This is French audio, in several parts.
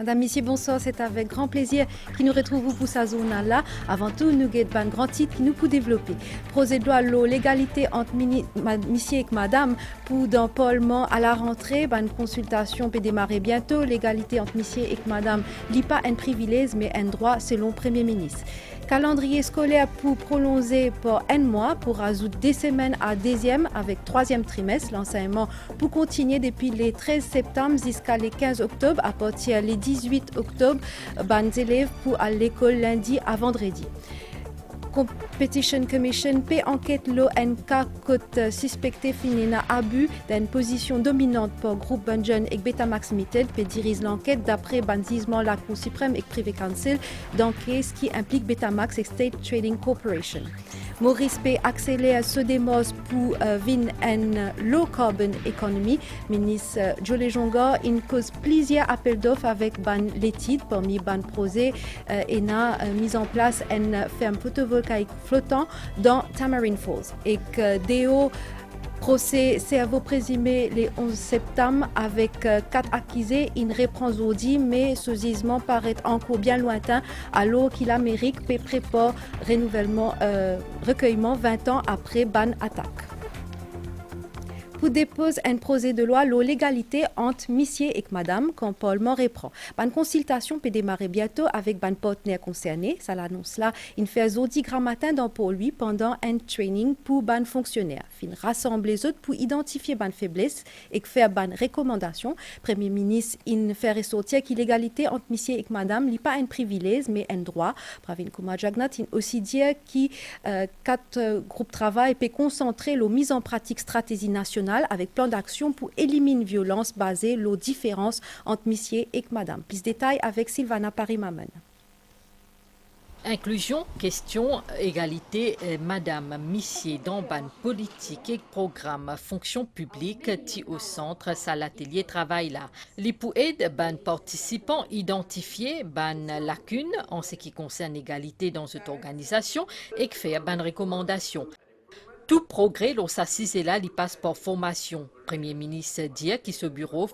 Madame, Messieurs, bonsoir. C'est avec grand plaisir que nous retrouvons pour sa zone-là. Avant tout, nous avons un grand titre qui nous peut développer. Projet de loi l'égalité entre Messieurs et Madame pour dans Parlement à la rentrée. Une consultation peut démarrer bientôt. L'égalité entre Messieurs et Madame n'est pas un privilège, mais un droit selon le Premier ministre. Calendrier scolaire pour prolonger pour un mois pour ajouter des semaines à deuxième avec troisième trimestre. L'enseignement pour continuer depuis les 13 septembre jusqu'à les 15 octobre. À partir les 18 octobre, les élèves pour à l'école lundi à vendredi. Competition Commission peut enquête l'ONK côté suspecté finina abus d'une position dominante pour groupe Bungeon et Betamax Limited peut diriger l'enquête d'après banzisement la Cour suprême et Privé Council dans case qui implique Betamax et State Trading Corporation. Maurice P. accélère ce démos pour vin and low carbon economy. Ministre Jolie Jonga in cause plusieurs appels d'offres avec ban l'étude parmi ban projet et n'a mis en place une ferme photovoltaïque flottant dans Tamarind Falls et que Déo procès cerveau présumé le 11 septembre avec 4 accusés. Il reprend aujourd'hui, mais ce gisement paraît encore bien lointain alors qu'il Amérique peut préparer renouvellement, recueillement 20 ans après ban attaque. Pour dépose un projet de loi l'égalité entre Messieurs et Madame quand Parlement reprend. Une consultation peut démarrer bientôt avec ban partenaires concernés. Ça l'annonce là. Il fait aujourd'hui grand matin dans pour lui pendant un training pour ban fonctionnaires. Fin rassemble les autres pour identifier ban faiblesse et faire ban recommandation. Premier ministre il fait ressortir que l'égalité entre Messieurs et Madame n'est pas un privilège mais un droit. Pravin Kumar Jagnat il aussi dire que 4 groupes de travail peut concentrer la mise en pratique stratégie nationale avec plan d'action pour éliminer violence basée sur différence entre Messieurs et Madame. Plus de détails avec Sylvana Parimamen. Inclusion, question, égalité, Madame Messier dans ban politique et programme fonction publique ti au centre, ça l'atelier travail là. Les pour aider ban participants identifier ban lacunes en ce qui concerne l'égalité dans cette organisation et faire ban recommandation. Tout progrès, l'on s'assise là, il passe par formation. Premier ministre dit que ce bureau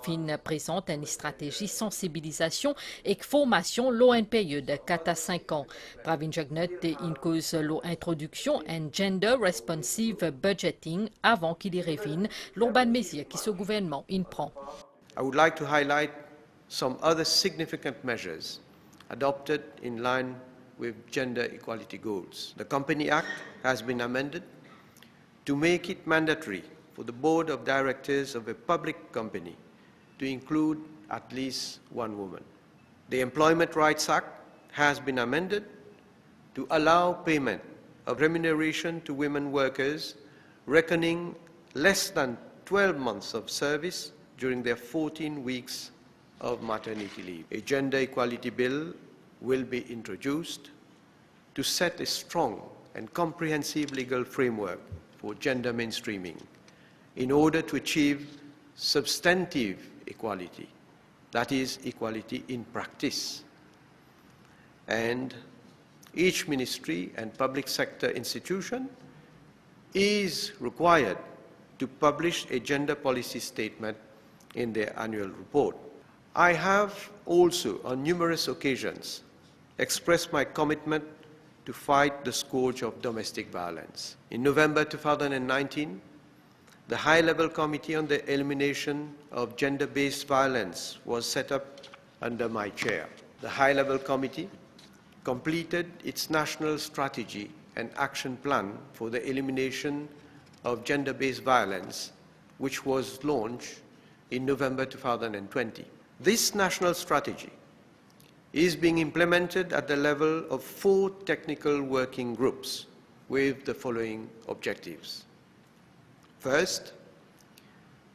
présente une stratégie sensibilisation et formation l'eau une période de 4 à 5 ans. Pravin Jagnat in cause l'introduction en gender responsive budgeting avant qu'il y revienne l'urban mesure qui ce gouvernement in prend. I would like to highlight some other significant measures adopted in line with gender equality goals. The Company Act has been amended to make it mandatory for the board of directors of a public company to include at least one woman. The Employment Rights Act has been amended to allow payment of remuneration to women workers reckoning less than 12 months of service during their 14 weeks of maternity leave. A gender equality bill will be introduced to set a strong and comprehensive legal framework for gender mainstreaming in order to achieve substantive equality, that is, equality in practice. And each ministry and public sector institution is required to publish a gender policy statement in their annual report. I have also, on numerous occasions, expressed my commitment to fight the scourge of domestic violence. In November 2019, the High-Level Committee on the Elimination of Gender-Based Violence was set up under my chair. The High-Level Committee completed its national strategy and action plan for the elimination of gender-based violence, which was launched in November 2020. This national strategy is being implemented at the level of 4 technical working groups with the following objectives. First,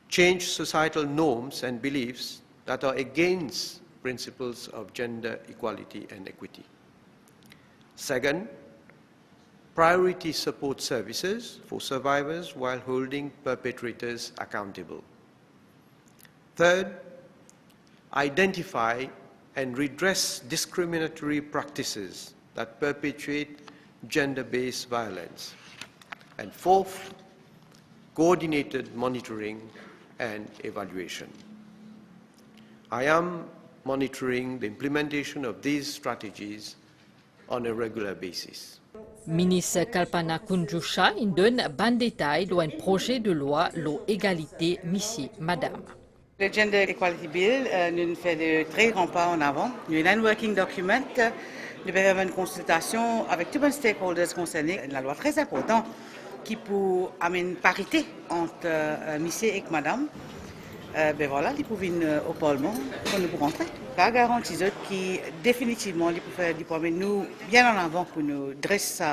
change societal norms and beliefs that are against principles of gender equality and equity. Second, priority support services for survivors while holding perpetrators accountable. Third, identify and redress discriminatory practices that perpetuate gender-based violence. And fourth, coordinated monitoring and evaluation. I am monitoring the implementation of these strategies on a regular basis. Ministre Kalpana Kunjusha donne ban détail d'un projet de loi l'égalité monsieur madame. Le Gender Equality Bill nous fait de très grands pas en avant. Il y a un working document, nous avons une consultation avec tous les stakeholders concernés. Une loi très importante qui peut amener une parité entre monsieur et madame. Ben voilà, ils peuvent venir au Parlement pour nous rentrer. La garantie qui définitivement pour amener nous bien en avant pour nous dresser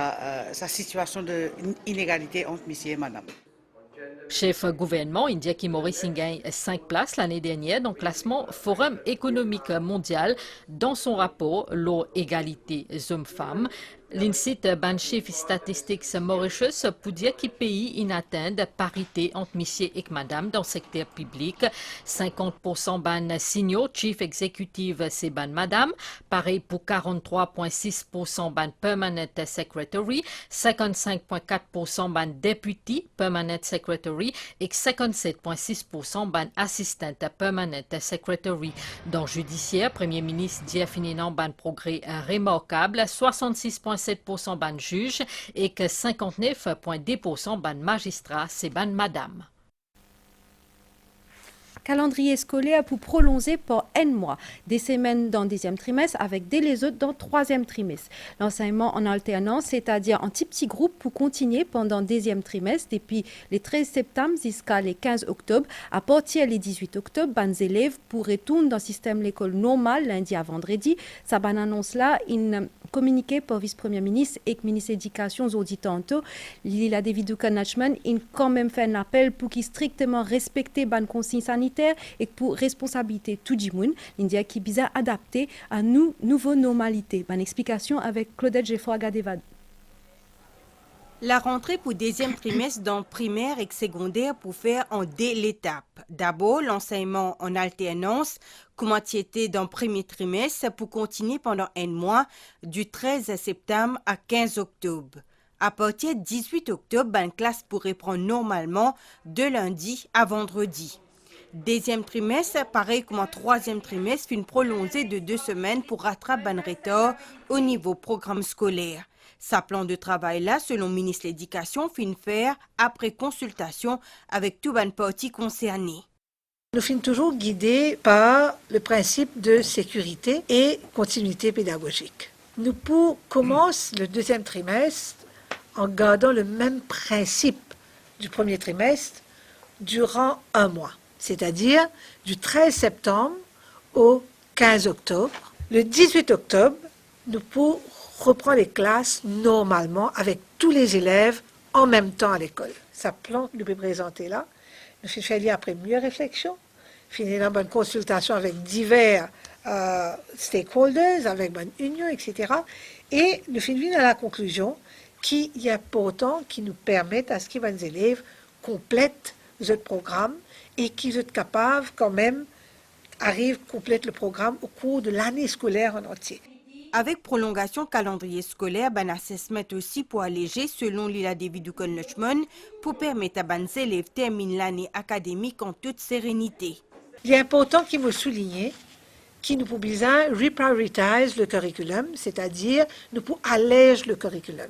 sa situation d'inégalité entre monsieur et madame. Chef gouvernement indien qui Maurice gagne 5 places l'année dernière dans le classement Forum économique mondial dans son rapport l'égalité hommes-femmes. L'INSEE ban chef statistiques Mauritius pour dire que pays inatteint de parité entre monsieur et madame dans le secteur public. 50% ban signaux chief executive c'est ban madame. Pareil pour 43,6% ban permanent secretary, 55,4% ban deputy permanent secretary et 57,6% ban assistant permanent secretary. Dans judiciaire, Premier ministre dit finalement ban progrès remarquable, 66,7% ban juge et que 59,2% ban magistrat, c'est ban madame. Calendrier scolaire pour prolonger pour N mois, des semaines dans le deuxième trimestre avec les autres dans le troisième trimestre. L'enseignement en alternance, c'est-à-dire en petits groupes pour continuer pendant le deuxième trimestre depuis les 13 septembre jusqu'à les 15 octobre. À partir du 18 octobre, les élèves pourraient retourner dans le système l'école normale lundi à vendredi. Ça ban annonce là, une communiqué par vice-premier ministre et ministre de l'Éducation aujourd'hui tantôt. Lila David Nachman, il a quand même fait un appel pour qu'il strictement respecte les consignes sanitaires et pour responsabilité tout le monde, l'India qui est adapté à nous nouvelle normalité. Bonne explication avec Claudette Geoffroy-Gadevad. La rentrée pour deuxième trimestre dans primaire et secondaire pour faire en deux étapes. D'abord, l'enseignement en alternance, comme était dans le premier trimestre, pour continuer pendant un mois, du 13 septembre à 15 octobre. À partir du 18 octobre, une classe pourrait prendre normalement de lundi à vendredi. Deuxième trimestre, pareil comme en troisième trimestre, une prolongée de 2 semaines pour rattraper un retard au niveau programme scolaire. Sa plan de travail-là, selon le ministre de l'Éducation, fin faire après consultation avec tout les parties concernées. Nous sommes toujours guidés par le principe de sécurité et continuité pédagogique. Nous commençons le deuxième trimestre en gardant le même principe du premier trimestre durant un mois, c'est-à-dire du 13 septembre au 15 octobre. Le 18 octobre, nous pourrons reprendre les classes normalement avec tous les élèves en même temps à l'école. Ça plan que nous pouvons présenter là. Nous avons fait après mieux réflexion, fini dans une consultation avec divers stakeholders, avec une union, etc. Et nous finissons à la conclusion qu'il y a pourtant qui nous permettent à ce que les élèves complètent le programme et qu'ils soient capables quand même arrivent complètent le programme au cours de l'année scolaire en entier. Avec prolongation calendrier scolaire, un assessment aussi pour alléger, selon Lila David Nachman, pour permettre à les élèves de terminer l'année académique en toute sérénité. Il est important qu'il me souligne qu'il nous pouvons reprioritiser le curriculum, c'est-à-dire nous pouvons alléger le curriculum.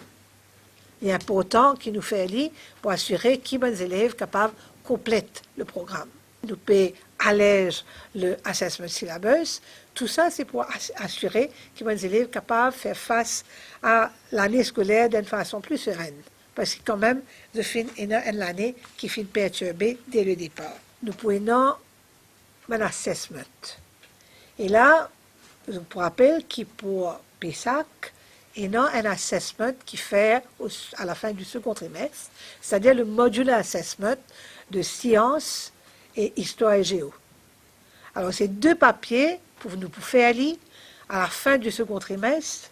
Il est important qu'il nous fait aller pour assurer que les élèves capables complètent le programme. Nous pouvons alléger le assessment syllabus. Tout ça, c'est pour assurer que les élèves sont capables de faire face à l'année scolaire d'une façon plus sereine. Parce que quand même, je finis une année qui finit perturbée dès le départ. Nous pouvons un assessment. Et là, je vous rappelle que pour PESAC, il y a un assessment qui fait à la fin du second trimestre, c'est-à-dire le module assessment de sciences et histoire et géo. Alors, ces 2 papiers pour nous faire aller à la fin du second trimestre,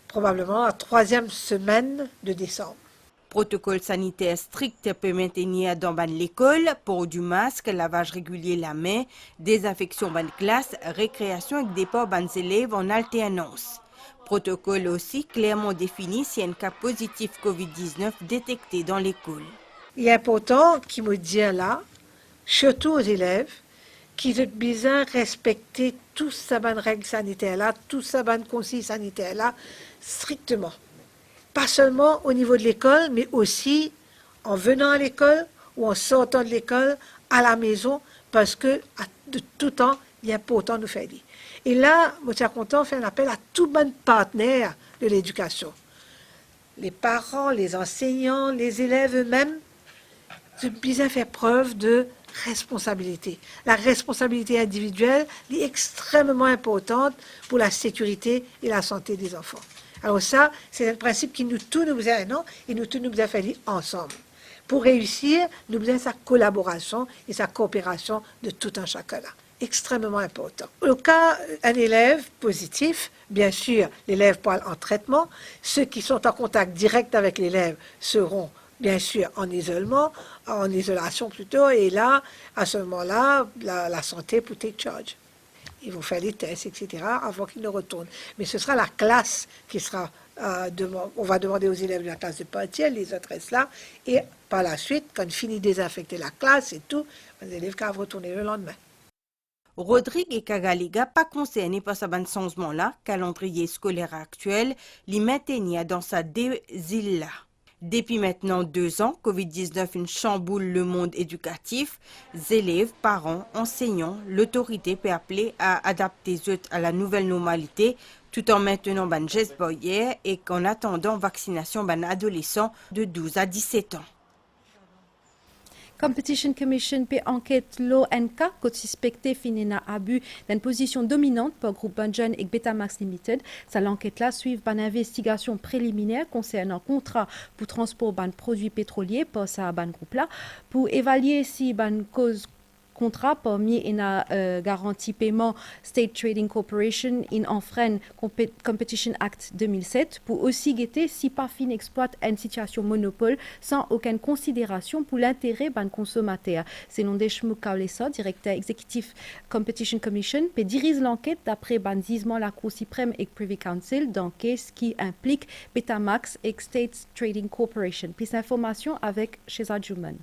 probablement la 3e semaine de décembre. Protocole sanitaire strict peut maintenir dans l'école, port du masque, lavage régulier la main, désinfection de classe, récréation avec départ des élèves en alternance. Protocole aussi clairement défini s'il y a un cas positif COVID-19 détecté dans l'école. Il est important qu'il me dise là, surtout aux élèves, qu'ils ont besoin de respecter toutes ces règles sanitaires-là, toutes ces consignes sanitaires-là, strictement. Pas seulement au niveau de l'école, mais aussi en venant à l'école ou en sortant de l'école, à la maison, parce que de tout temps, il est important de nous faire dire. Et là, je suis content de faire un appel à tous les partenaires de l'éducation. Les parents, les enseignants, les élèves eux-mêmes, de bien faire preuve de responsabilité. La responsabilité individuelle est extrêmement importante pour la sécurité et la santé des enfants. Alors ça, c'est un principe qui nous tous nous a non et nous tous nous a fait ensemble. Pour réussir, nous avons sa collaboration et sa coopération de tout un chacun là. Extrêmement important. Au cas d'un élève positif, bien sûr, l'élève peut aller en traitement. Ceux qui sont en contact direct avec l'élève seront bien sûr en isolement, en isolation plutôt, et là, à ce moment-là, la santé peut take charge. Ils vont faire les tests, etc., avant qu'ils ne retournent. Mais ce sera la classe qui sera, on va demander aux élèves de la classe de partiel, les autres restent là, et par la suite, quand on finit de désinfecter la classe et tout, les élèves peuvent retourner le lendemain. Rodrigue et Kagaliga, pas concernés par ce changement-là, calendrier scolaire actuel, les maintenir dans sa désile-là. Depuis maintenant 2 ans, COVID-19 chamboule le monde éducatif. Élèves, parents, enseignants, l'autorité peut appeler à adapter à la nouvelle normalité tout en maintenant ban geste barrière et qu'en attendant vaccination ban adolescents de 12 à 17 ans. Competition Commission pe enquête l'ONK qui suspecté finina abus d'une position dominante pour groupe Bungen et Betamax Limited. Ça l'enquête là suit une investigation préliminaire concernant contrat pour transport ban produits pétroliers pour ça ban groupe là pour évaluer si ban cause contrat parmi une garantie paiement State Trading Corporation in enfreint Competition Act 2007 pour aussi guetter si Parfin exploite une situation monopole sans aucune considération pour l'intérêt ban consommateur. Selon Deshmukh Kaulesa, directeur exécutif Competition Commission, peut dirige l'enquête d'après banzisement la Cour suprême et Privy Council dans case qui implique Betamax et State Trading Corporation. Plus d'informations avec Sheza Juman.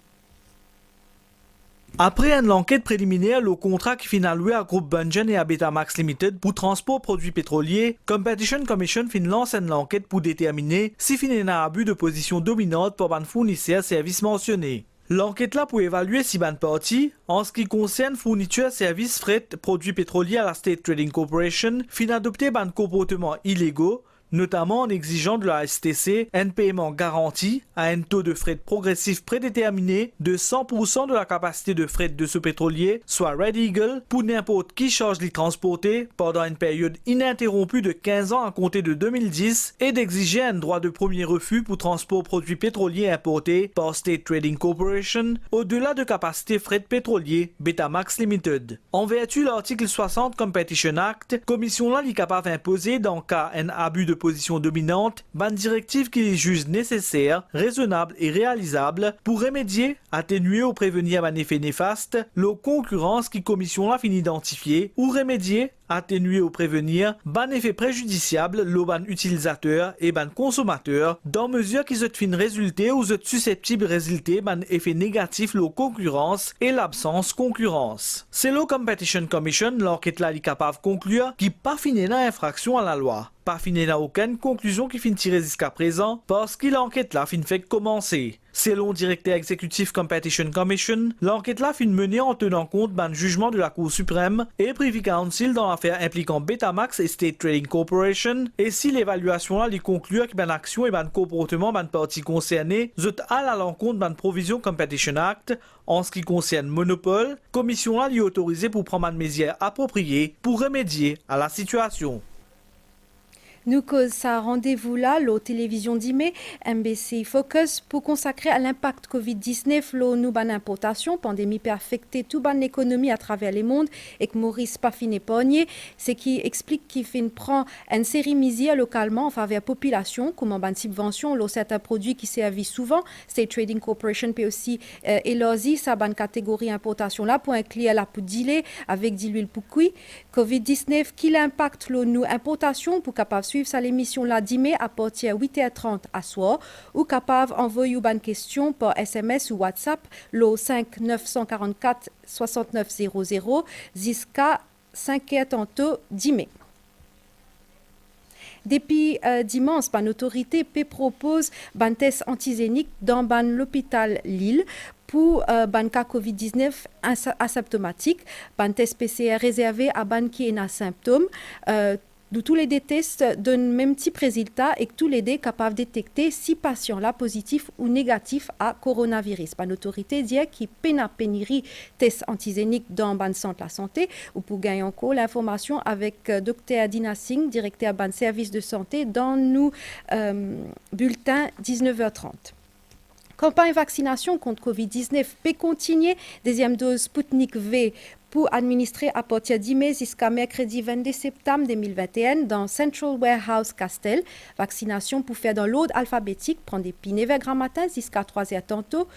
Après une enquête préliminaire, le contrat qui finit alloué à groupe Bungen et à Betamax Limited pour transport produits pétroliers, Competition Commission lance une enquête pour déterminer si finit un abus de position dominante pour ban fournisseur services mentionnés. L'enquête là pour évaluer si ban partie, en ce qui concerne fourniture services fret produits pétroliers à la State Trading Corporation, fin adopter ban comportements illégaux, notamment en exigeant de la STC un paiement garanti à un taux de fret progressif prédéterminé de 100% de la capacité de fret de ce pétrolier, soit Red Eagle, pour n'importe qui charge l'y transporter pendant une période ininterrompue de 15 ans à compter de 2010 et d'exiger un droit de premier refus pour transport produits pétroliers importés par State Trading Corporation au-delà de capacité fret pétrolier Betamax Limited. En vertu de l'article 60 Competition Act, commission là est capable d'imposer dans cas un abus de position dominante, ban directive qui les juge nécessaire, raisonnable et réalisable pour remédier, atténuer ou prévenir un effet néfaste, la concurrence qui commission là finit d'identifier, ou remédier, atténuer ou prévenir, ban effet préjudiciable, le ban utilisateur et ban consommateur, dans mesure qui se fin résulter ou se susceptible résulter ban effet négatif la concurrence et l'absence concurrence. C'est le Competition Commission, l'enquête là est capable de conclure qui pas fini dans infraction à la loi. Pas fini dans aucune conclusion qui fin tirée jusqu'à présent parce que l'enquête là fin fait commencer. Selon le directeur exécutif Competition Commission, l'enquête là fin menée en tenant compte d'un jugement de la Cour suprême et Privy Council dans l'affaire impliquant Betamax et State Trading Corporation et si l'évaluation là lui conclut que ban action et ban comportement ban parties concernées zot à l'encontre ban provision Competition Act en ce qui concerne monopole, commission là lui autorisée pour prendre une mesure appropriée pour remédier à la situation. Nous cause ça rendez-vous là, la télévision d'Imé, MBC Focus, pour consacrer à l'impact Covid-19, nous ban importation, pandémie peut affecter toute ban l'économie à travers le monde et que Maurice Paffin épargné, ce qui explique qu'il prend une série misère localement en faveur de la population, comme en ban subvention, certains produits qui servent souvent, State Trading Corporation peut aussi élargir sa ban catégorie importation là pour inclure la pour dealer avec de l'huile pour cuire. Covid-19, qui l'impact nous importation pour capable suivre suivre sa l'émission la 10 mai à partir de 8h30 à soir ou capable envoyer une question par SMS ou WhatsApp le 5 944 6900 jusqu'à 5h tantôt 10 mai. Depuis dimanche, l'autorité propose un test antigénique dans l'hôpital Lille pour un cas COVID-19 asymptomatique. Un test PCR réservé à ban qui a symptômes. D'où tous les tests donnent même type résultat et que tous les deux capables de détecter si patient là positif ou négatif à coronavirus. L'autorité dit qu'il peine à pénurie tests antigéniques dans le centre de la santé ou pour gagner encore l'information avec Dr Dina Singh, directeur du service de santé dans nos bulletins 19h30. Campagne vaccination contre Covid-19 peut continuer. Deuxième dose Sputnik V pour administrer à partir de 10 mai jusqu'à mercredi 22 septembre 2021 dans Central Warehouse Castel. Vaccination pour faire dans l'ordre alphabétique, prendre des pinés vers grand matin jusqu'à 3h tantôt.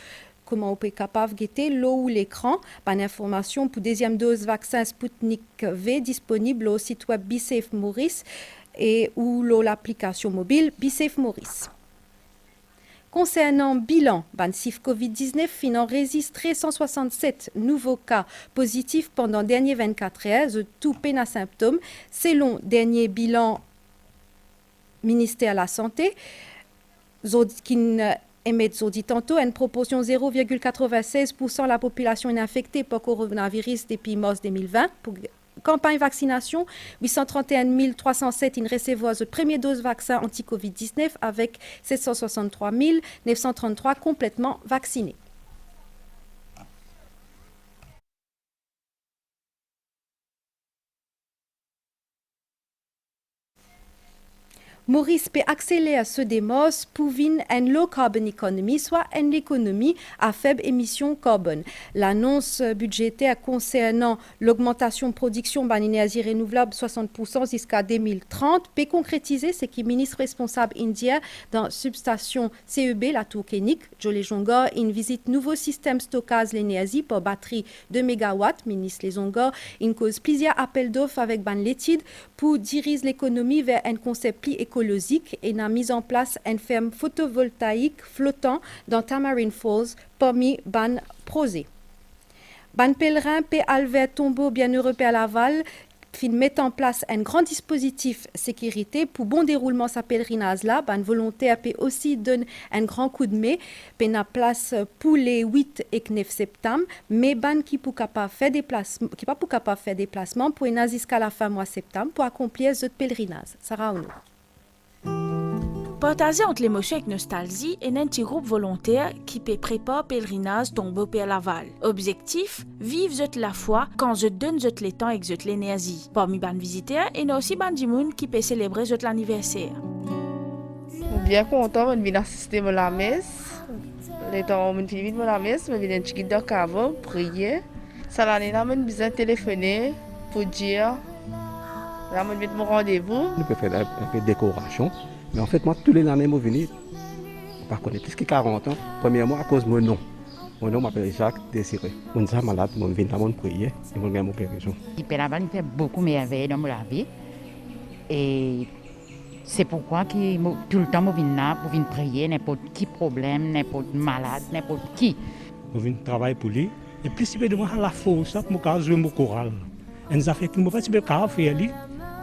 Comment on peut être capable de guetter l'eau ou l'écran. Pas d'information pour deuxième dose vaccin Sputnik V disponible au site web BeSafe Maurice et ou l'application mobile BeSafe Maurice. Concernant bilan, Bansif COVID-19 fin enregistré 167 nouveaux cas positifs pendant dernier 24 heures, tout peine à symptômes, selon dernier bilan ministère de la Santé, qui émet dit tantôt une proportion 0,96% de la population est infectée par coronavirus depuis mars 2020. Pour campagne vaccination, 831 307 in recevoir la première dose vaccin anti-Covid-19 avec 763 933 complètement vaccinés. Maurice peut accélérer ce démos pour venir une low carbon economy, soit une économie à faible émission carbone. L'annonce budgétaire concernant l'augmentation de production d'énergie renouvelable 60% jusqu'à 2030 peut concrétiser ce qui ministre responsable indien dans la substation CEB, la tour Kénik, Jolé Jongor, une visite nouveau système stockage l'énergie pour batterie de MW. Ministre Les Jongor, une cause plusieurs appels d'offres avec ban l'étude pour diriger l'économie vers un concept plus écologique et n'a mis en place une ferme photovoltaïque flottant dans Tamarind Falls parmi ban projet. Ban pèlerin P. Albert Tombeau Bienheureux à Laval met en place un grand dispositif sécurité pour bon déroulement sa pèlerinage là. Ban volontaire peut aussi donner un grand coup de main en place pour les 8 et 9 septembre, mais ban qui pas capable faire déplacement pour aller jusqu'à la fin mois septembre pour accomplir ce pèlerinage. Sarah Ono. Partager entre l'émotion et nostalgie et un petit groupe volontaire qui peut préparer pèlerinage Tombeau à Laval. Objectif, vivre zot la foi quand je donne zot le temps et zot l'énergie. Parmi les visiteurs, il y a aussi des gens qui peuvent célébrer zot l'anniversaire. Bien content de venir assister à la messe. Les temps où je suis venu à la messe, je viens de chiquer dans le prier. Ça l'année là, je besoin de téléphoner pour dire là, je vais mon rendez-vous. Je peux faire un peu de décoration. Mais en fait, moi, tous les années, je viens, par contre, plus que 40 ans, premièrement, à cause de mon nom. Mon nom m'appelle Jacques Désiré. Je suis malade, je viens dans mon prier et je viens mon guérison. Il fait beaucoup de merveilles dans ma vie. Et c'est pourquoi tout le temps, je viens là pour venir prier n'importe qui problème, n'importe malade, n'importe qui. Je viens travailler pour lui. Et puis, si je suis à la force, je jouer mon choral. Et ça fait que je ne peux pas faire lui.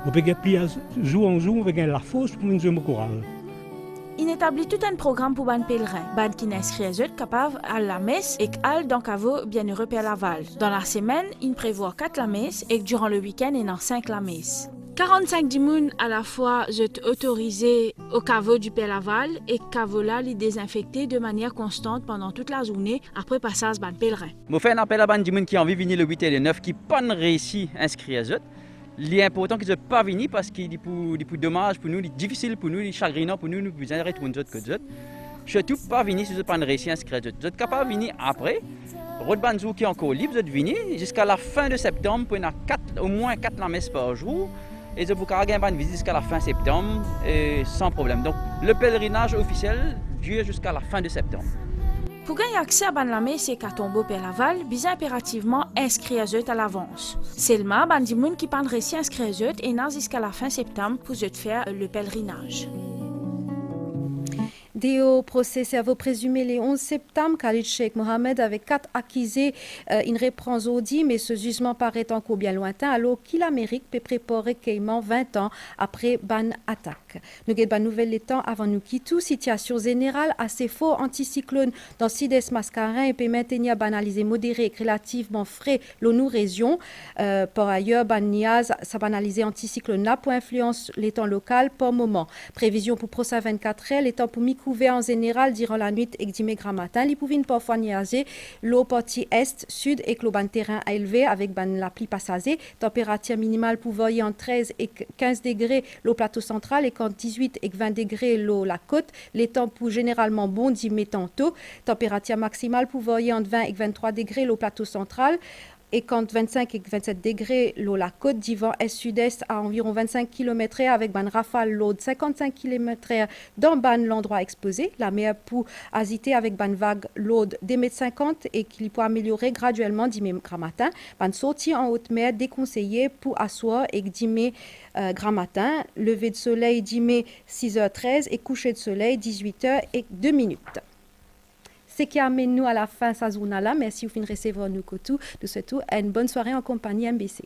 Je peux plus jour en jour, je la force pour jouer mon choral. Il établit tout un programme pour les pèlerins. Les qui n'inscrivent capable à la messe et à dans Cavo Bienheureux Père Laval. Dans la semaine, il prévoit 4 la messe et durant le week-end, il y en a 5 la messe. 45 dimoun à la fois sont autorisés au caveau du Père Laval et caveau là les désinfecter de manière constante pendant toute la journée après passage ban pèlerin. Je fais un appel à ban dimoun qui ont envie de venir le 8 et le 9 qui pas réussi à inscrire eux. Il est important qu'ils ne soient pas venus parce qu'il est dommage pour nous, il est difficile pour nous, il est chagrinant pour nous, nous pouvons arrêter tout que eux. Surtout pas venir si vous n'avez pas réussi à inscrire eux. Vous êtes capable de venir après. Road Banzou qui est encore libre, vous êtes venus jusqu'à la fin de septembre pour au moins 4 la messe par jour. Et vous pouvez gagner une visite jusqu'à la fin septembre sans problème. Donc le pèlerinage officiel dure jusqu'à la fin de septembre. Pour gagner accès à la messe et à tombeau per Laval, bien impérativement inscrire à l'avance. Seulement, les gens qui pas réussi à inscrire et n'a jusqu'à la fin septembre pour faire le pèlerinage. Au procès cerveau présumé le 11 septembre, Khalid Sheikh Mohamed avec 4 accusés, il reprend Zodi, mais ce jugement paraît encore bien lointain, alors qu'il l'Amérique peut préparer quasiment 20 ans après ban attaque. Nous avons une nouvelle les temps avant nous quitter. Situation générale assez fort anticyclone dans Sud-Est Mascarin et peut maintenir banalisé modéré et relativement frais l'ONU région. Par ailleurs, ban Niaz, ça banalisé anticyclone là pour influence les temps local pour moment. Prévision pour prochain 24 heures, les temps pour couvert en général durant la nuit et dimanche matin. Les pouvines parfois niager l'eau partie est, sud et le terrain élevé avec la pluie passager. Température minimale pour varier entre 13 et 15 degrés l'eau plateau central et quand 18 et 20 degrés l'eau la côte. Les temps pour généralement bon dimanche tantôt. Température maximale pour varier entre 20 et 23 degrés l'eau plateau central. Et quand 25 et 27 degrés l'eau la côte d'Ivan est-sud-est à environ 25 km/h avec ban rafale l'eau de 55 km/h dans ban l'endroit exposé. La mer pour agiter avec ban vague l'eau de 2,50 m et qui peut améliorer graduellement dimanche matin. Ban sortie en haute mer déconseillé pour asseoir et dimanche matin. Lever de soleil dimanche 6h13 et coucher de soleil 18h02. Ce qui amène nous à la fin de cette journée-là. Merci de recevoir nous. Nous souhaitons une bonne soirée en compagnie MBC.